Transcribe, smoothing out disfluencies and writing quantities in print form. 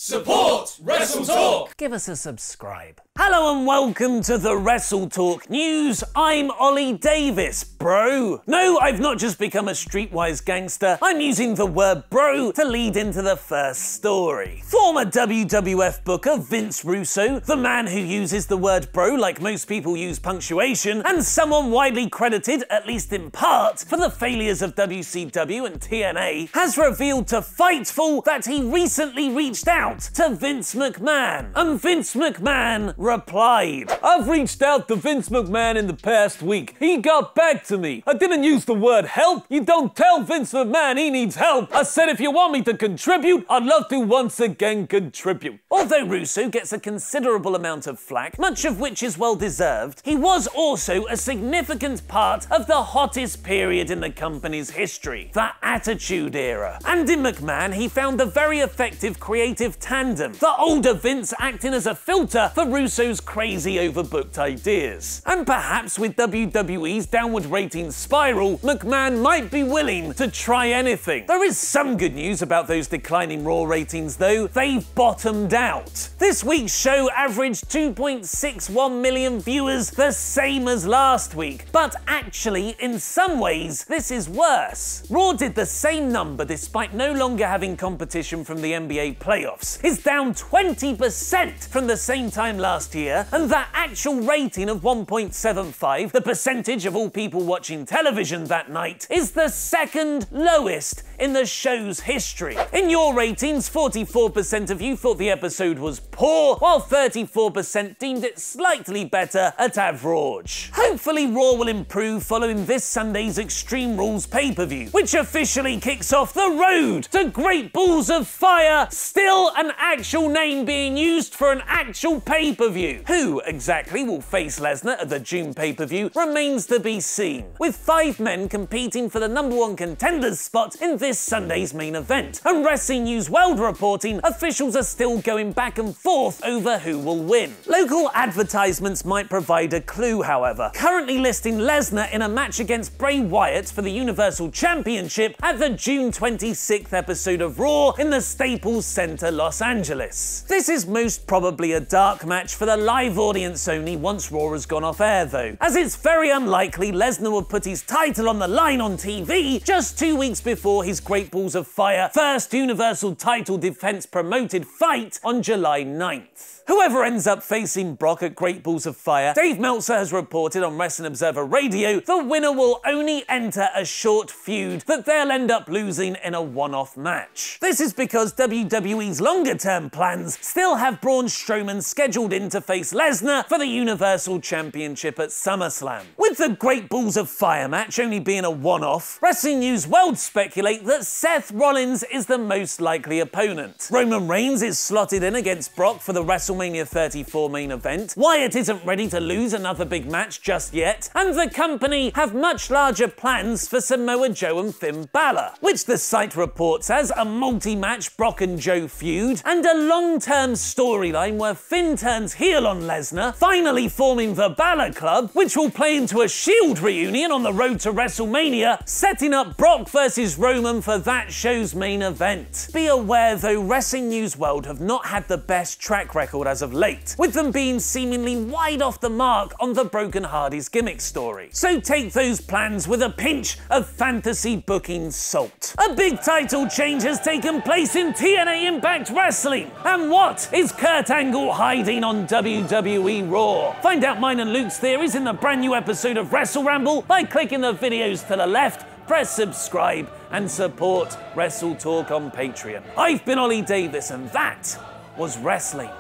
Support WrestleTalk! Give us a subscribe. Hello and welcome to the WrestleTalk News. I'm Ollie Davis, bro. No, I've not just become a streetwise gangster. I'm using the word bro to lead into the first story. Former WWF booker Vince Russo, the man who uses the word bro like most people use punctuation, and someone widely credited, at least in part, for the failures of WCW and TNA, has revealed to Fightful that he recently reached out to Vince McMahon. And Vince McMahon replied, "I've reached out to Vince McMahon in the past week. He got back to me. I didn't use the word help. You don't tell Vince McMahon he needs help. I said if you want me to contribute, I'd love to once again contribute." Although Russo gets a considerable amount of flack, much of which is well deserved, he was also a significant part of the hottest period in the company's history, the Attitude Era. And in McMahon, he found a very effective creative tandem, the older Vince acting as a filter for Russo's crazy overbooked ideas. And perhaps with WWE's downward ratings spiral, McMahon might be willing to try anything. There is some good news about those declining Raw ratings though. They've bottomed out. This week's show averaged 2.61 million viewers, the same as last week. But actually, in some ways, this is worse. Raw did the same number despite no longer having competition from the NBA playoffs. It's down 20% from the same time last year, and that actual rating of 1.75, the percentage of all people watching television that night, is the second lowest in the show's history. In your ratings, 44% of you thought the episode was poor, while 34% deemed it slightly better at average. Hopefully Raw will improve following this Sunday's Extreme Rules pay-per-view, which officially kicks off the road to Great Balls of Fire, still an actual name being used for an actual pay-per-view. Who exactly will face Lesnar at the June pay-per-view remains to be seen, with 5 men competing for the #1 contenders spot in this Sunday's main event. And Wrestling News World reporting officials are still going back and forth over who will win. Local advertisements might provide a clue, however, currently listing Lesnar in a match against Bray Wyatt for the Universal Championship at the June 26th episode of Raw in the Staples Center, Los Angeles. This is most probably a dark match for the live audience only once Raw has gone off air though, as it's very unlikely Lesnar would put his title on the line on TV just 2 weeks before his Great Balls of Fire first Universal title defense promoted fight on July 9th. Whoever ends up facing Brock at Great Balls of Fire, Dave Meltzer has reported on Wrestling Observer Radio the winner will only enter a short feud that they'll end up losing in a one-off match. This is because WWE's longer-term plans still have Braun Strowman scheduled in to face Lesnar for the Universal Championship at SummerSlam. With the Great Balls of Fire match only being a one-off, Wrestling News World speculate that Seth Rollins is the most likely opponent. Roman Reigns is slotted in against Brock for the WrestleMania 34 main event. Wyatt isn't ready to lose another big match just yet, and the company have much larger plans for Samoa Joe and Finn Balor, which the site reports as a multi-match Brock and Joe feud, and a long-term storyline where Finn turns heel on Lesnar, finally forming the Balor Club, which will play into a Shield reunion on the road to WrestleMania, setting up Brock versus Roman for that show's main event. Be aware though, Wrestling News World have not had the best track record as of late, with them being seemingly wide off the mark on the Broken Hardy's gimmick story. So take those plans with a pinch of fantasy booking salt. A big title change has taken place in TNA Impact Wrestling. And what is Kurt Angle hiding on WWE Raw? Find out mine and Luke's theories in the brand new episode of Wrestle Ramble by clicking the videos to the left, press subscribe, and support WrestleTalk on Patreon. I've been Ollie Davis, and that was wrestling.